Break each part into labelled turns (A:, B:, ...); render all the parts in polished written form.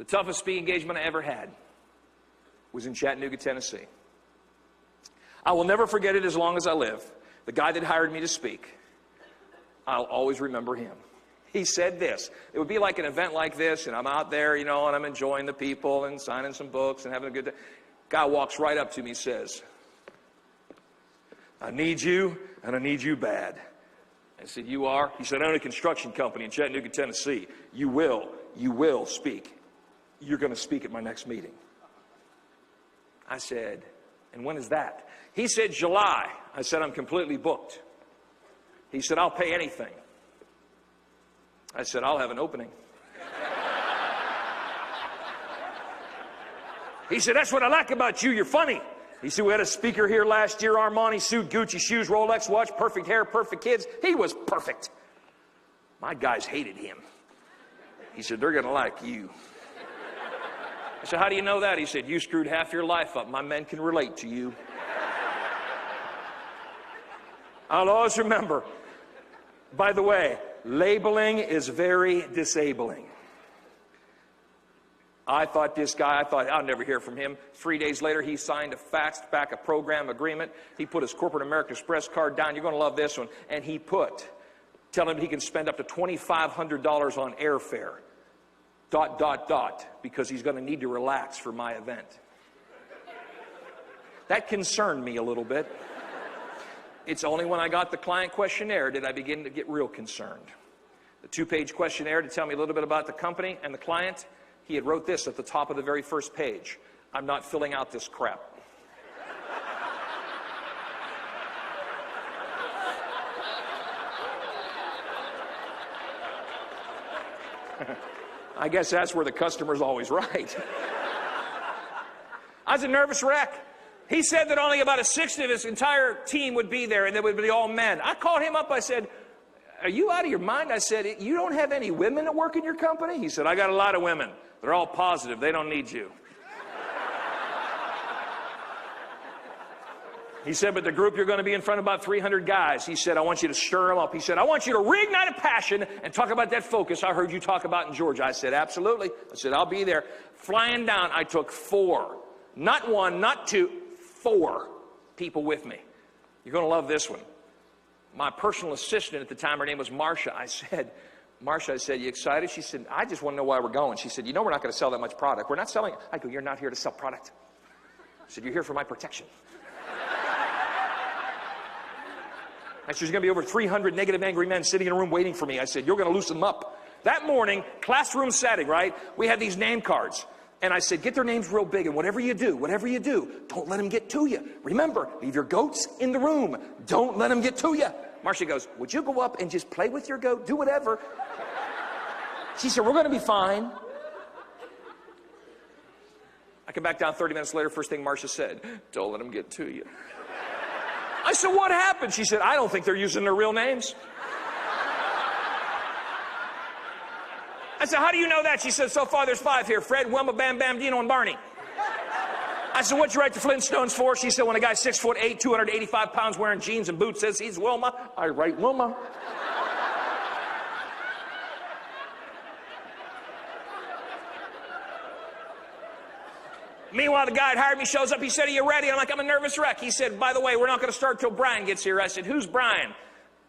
A: The toughest speaking engagement I ever had was in Chattanooga, Tennessee. I will never forget it as long as I live. The guy that hired me to speak, I'll always remember him. He said this. It would be like an event like this, and I'm out there, you know, and I'm enjoying the people and signing some books and having a good day. Guy walks right up to me and says, I need you, and I need you bad. I said, you are? He said, I own a construction company in Chattanooga, Tennessee. You will speak. You're going to speak at my next meeting. I said, and when is that? He said, July. I said, I'm completely booked. He said, I'll pay anything. I said, I'll have an opening. He said, that's what I like about you. You're funny. He said, we had a speaker here last year, Armani suit, Gucci shoes, Rolex watch, perfect hair, perfect kids. He was perfect. My guys hated him. He said, they're going to like you. I said, how do you know that? He said, you screwed half your life up. My men can relate to you. I'll always remember, by the way, labeling is very disabling. I thought I'll never hear from him. 3 days later, he signed faxed back a program agreement. He put his corporate American Express card down. You're going to love this one. And he tell him he can spend up to $2,500 on airfare. ... because he's going to need to relax for my event. That concerned me a little bit. It's only when I got the client questionnaire did I begin to get real concerned. The 2-page questionnaire to tell me a little bit about the company and the client. He had wrote this at the top of the very first page. I'm not filling out this crap. I guess that's where the customer's always right. I was a nervous wreck. He said that only about a sixth of his entire team would be there, and they would be all men. I called him up. I said, are you out of your mind? I said, you don't have any women that work in your company? He said, I got a lot of women. They're all positive. They don't need you. He said, but the group you're going to be in front of about 300 guys. He said, I want you to stir them up. He said, I want you to reignite a passion and talk about that focus I heard you talk about in Georgia. I said, absolutely. I said, I'll be there. Flying down, I took 4. Not 1, not 2, 4 people with me. You're going to love this one. My personal assistant at the time, her name was Marsha. I said, you excited? She said, I just want to know why we're going. She said, you know we're not going to sell that much product. We're not selling. I go, you're not here to sell product. I said, you're here for my protection. I said, there's going to be over 300 negative, angry men sitting in a room waiting for me. I said, you're going to loosen them up. That morning, classroom setting, right? We had these name cards. And I said, get their names real big, and whatever you do, don't let them get to you. Remember, leave your goats in the room. Don't let them get to you. Marcia goes, would you go up and just play with your goat? Do whatever. She said, we're going to be fine. I come back down 30 minutes later, first thing Marcia said, don't let them get to you. I said, what happened? She said, I don't think they're using their real names. I said, how do you know that? She said, so far there's 5 here. Fred, Wilma, Bam Bam, Dino, and Barney. I said, what'd you write the Flintstones for? She said, when a guy's 6'8", 285 pounds wearing jeans and boots says he's Wilma, I write Wilma. Meanwhile, the guy that hired me shows up. He said, are you ready? I'm like, I'm a nervous wreck. He said, by the way, we're not going to start till Brian gets here. I said, who's Brian?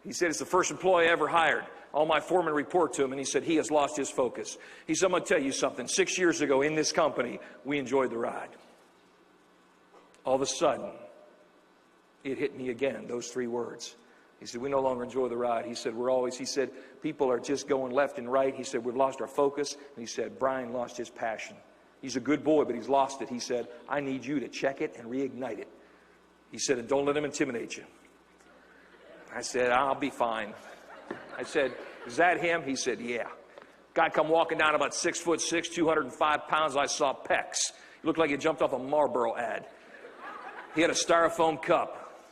A: He said, it's the first employee I ever hired. All my foremen report to him, and he said, he has lost his focus. He said, I'm going to tell you something. 6 years ago in this company, we enjoyed the ride. All of a sudden, it hit me again, those 3 words. He said, we no longer enjoy the ride. He said, people are just going left and right. He said, we've lost our focus. And he said, Brian lost his passion. He's a good boy, but he's lost it. He said, I need you to check it and reignite it. He said, and don't let him intimidate you. I said, I'll be fine. I said, is that him? He said, yeah. Guy come walking down about 6'6", 205 pounds. I saw pecs. He looked like he jumped off a Marlboro ad. He had a styrofoam cup.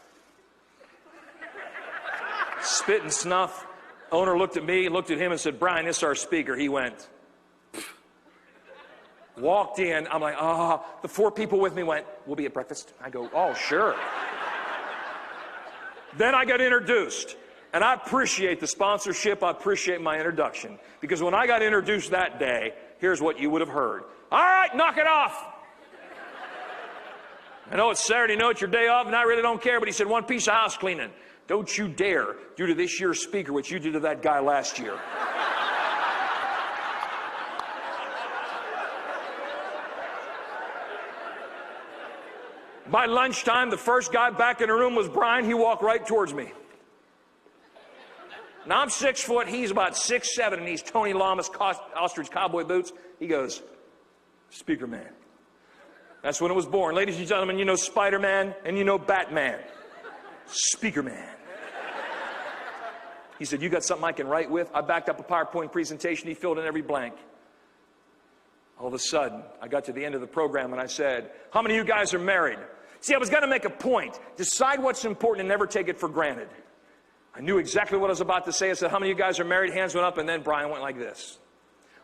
A: Spit and snuff. Owner looked at me, looked at him and said, Brian, this is our speaker. He went, walked in. I'm like, the 4 people with me went, we'll be at breakfast. I go, oh, sure. Then I got introduced. And I appreciate the sponsorship. I appreciate my introduction. Because when I got introduced that day, here's what you would have heard. All right, knock it off. I know it's Saturday, I know it's your day off, and I really don't care. But he said, one piece of house cleaning. Don't you dare do to this year's speaker what you did to that guy last year. By lunchtime, the first guy back in the room was Brian. He walked right towards me. Now, I'm 6 foot. He's about 6'7", and he's Tony Lamas ostrich cowboy boots. He goes, Speaker man. That's when it was born. Ladies and gentlemen, you know Spider-Man and you know Batman. Speaker man. He said, you got something I can write with? I backed up a PowerPoint presentation. He filled in every blank. All of a sudden, I got to the end of the program and I said, how many of you guys are married? See, I was going to make a point. Decide what's important and never take it for granted. I knew exactly what I was about to say. I said, how many of you guys are married? Hands went up, and then Brian went like this.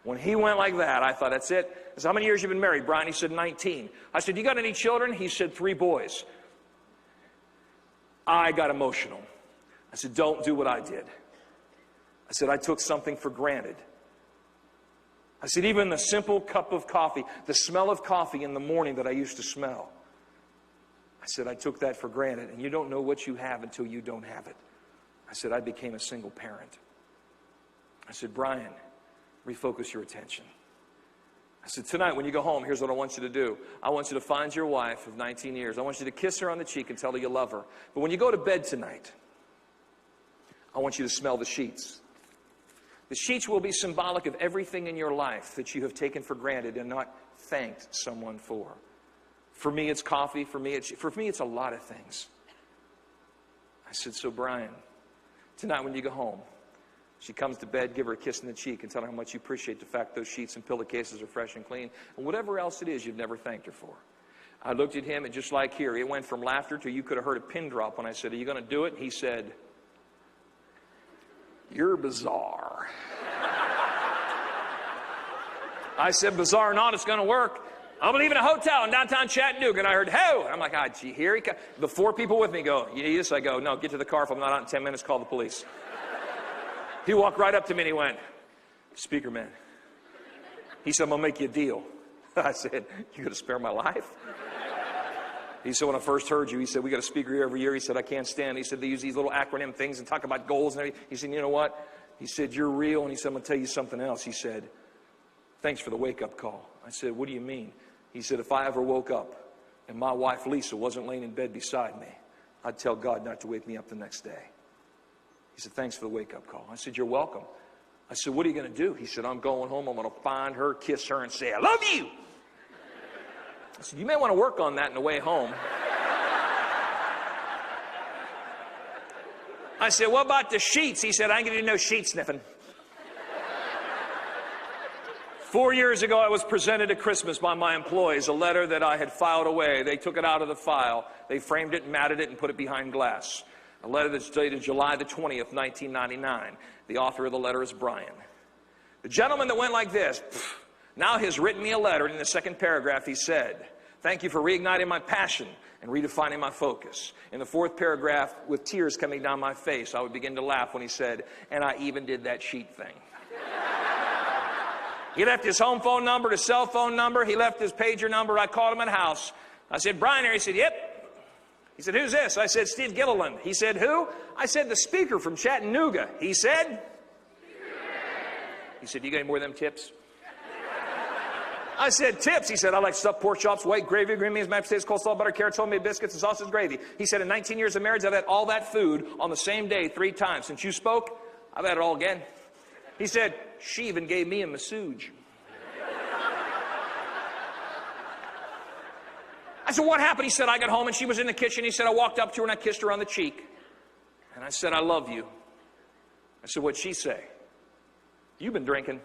A: When he went like that, I thought, that's it. I said, how many years have you been married, Brian? He said, 19. I said, you got any children? He said, 3 boys. I got emotional. I said, don't do what I did. I said, I took something for granted. I said, even the simple cup of coffee, the smell of coffee in the morning that I used to smell, I said, I took that for granted. And you don't know what you have until you don't have it. I said, I became a single parent. I said, Brian, refocus your attention. I said, tonight when you go home, here's what I want you to do. I want you to find your wife of 19 years. I want you to kiss her on the cheek and tell her you love her. But when you go to bed tonight, I want you to smell the sheets. The sheets will be symbolic of everything in your life that you have taken for granted and not thanked someone for. For me, it's coffee. For me, it's a lot of things. I said, so Brian, tonight when you go home, she comes to bed, give her a kiss in the cheek and tell her how much you appreciate the fact those sheets and pillowcases are fresh and clean. And whatever else it is you've never thanked her for. I looked at him, and just like here, it went from laughter to you could have heard a pin drop when I said, are you going to do it? He said, you're bizarre. I said, bizarre or not, it's going to work. I'm leaving a hotel in downtown Chattanooga, and I heard, ho! I'm like, gee, here he comes. The 4 people with me go, you need this? I go, no, get to the car. If I'm not out in 10 minutes, call the police. He walked right up to me, and he went, Speaker man. He said, I'm going to make you a deal. I said, you going to spare my life? He said, when I first heard you, he said, we got a speaker here every year. He said, I can't stand it. He said, they use these little acronym things and talk about goals and everything. He said, you know what? He said, you're real. And he said, I'm going to tell you something else. He said, thanks for the wake-up call. I said, what do you mean? He said, if I ever woke up and my wife Lisa wasn't laying in bed beside me, I'd tell God not to wake me up the next day. He said, thanks for the wake-up call. I said, you're welcome. I said, what are you going to do? He said, I'm going home. I'm going to find her, kiss her, and say, I love you. I said, you may want to work on that on the way home. I said, what about the sheets? He said, I ain't going to do no sheet sniffing. 4 years ago, I was presented at Christmas by my employees a letter that I had filed away. They took it out of the file. They framed it, matted it, and put it behind glass. A letter that's dated July the 20th, 1999. The author of the letter is Brian. The gentleman that went like this, now has written me a letter, and in the second paragraph he said, thank you for reigniting my passion and redefining my focus. In the 4th paragraph, with tears coming down my face, I would begin to laugh when he said, and I even did that sheet thing. He left his home phone number, his cell phone number. He left his pager number. I called him at the house. I said, Brian here. He said, yep. He said, who's this? I said, Steve Gilliland. He said, who? I said, the speaker from Chattanooga. He said, you got any more of them tips? I said, tips. He said, I like stuffed pork chops, white gravy, green beans, mashed potatoes, coleslaw, butter, carrots, homemade biscuits, and sausage gravy. He said, in 19 years of marriage, I've had all that food on the same day 3 times. Since you spoke, I've had it all again. He said, she even gave me a massage. I said, what happened? He said, I got home and she was in the kitchen. He said, I walked up to her and I kissed her on the cheek. And I said, I love you. I said, what'd she say? You've been drinking.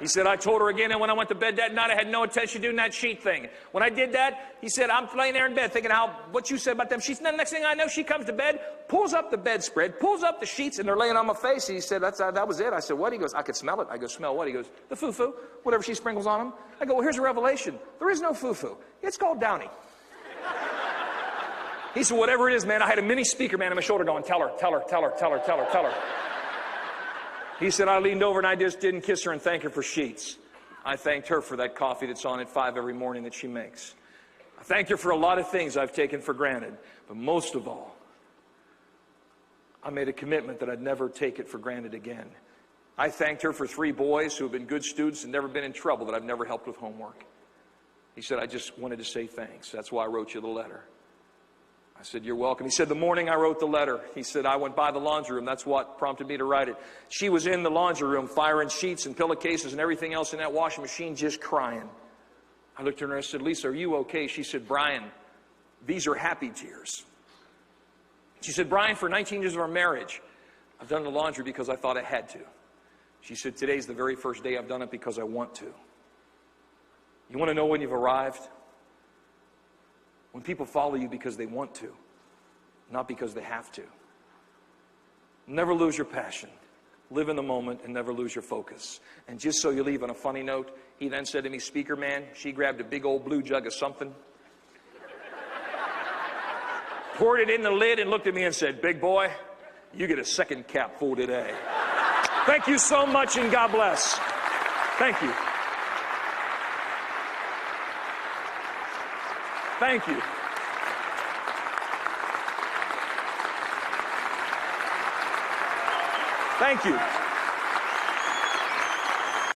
A: He said, I told her again, and when I went to bed that night, I had no intention of doing that sheet thing. When I did that, he said, I'm laying there in bed thinking what you said about them sheets. And then the next thing I know, she comes to bed, pulls up the bedspread, pulls up the sheets, and they're laying on my face. He said, that was it. I said, what? He goes, I could smell it. I go, smell what? He goes, the foo-foo, whatever she sprinkles on them. I go, well, here's a revelation. There is no foo-foo. It's called Downy. He said, whatever it is, man, I had a mini speaker, man, on my shoulder going, tell her, tell her, tell her, tell her, tell her, tell her. He said, I leaned over and I just didn't kiss her and thank her for sheets. I thanked her for that coffee that's on at 5 every morning that she makes. I thanked her for a lot of things I've taken for granted. But most of all, I made a commitment that I'd never take it for granted again. I thanked her for 3 boys who have been good students and never been in trouble that I've never helped with homework. He said, I just wanted to say thanks. That's why I wrote you the letter. I said, you're welcome. He said, the morning I wrote the letter, he said, I went by the laundry room. That's what prompted me to write it. She was in the laundry room firing sheets and pillowcases and everything else in that washing machine, just crying. I looked at her and I said, Lisa, are you okay? She said, Brian, these are happy tears. She said, Brian, for 19 years of our marriage, I've done the laundry because I thought I had to. She said, today's the very first day I've done it because I want to. You want to know when you've arrived? When people follow you because they want to, not because they have to. Never lose your passion. Live in the moment and never lose your focus. And just so you leave on a funny note, he then said to me, speaker man, she grabbed a big old blue jug of something, poured it in the lid and looked at me and said, big boy, you get a second capful today. Thank you so much and God bless. Thank you. Thank you. Thank you.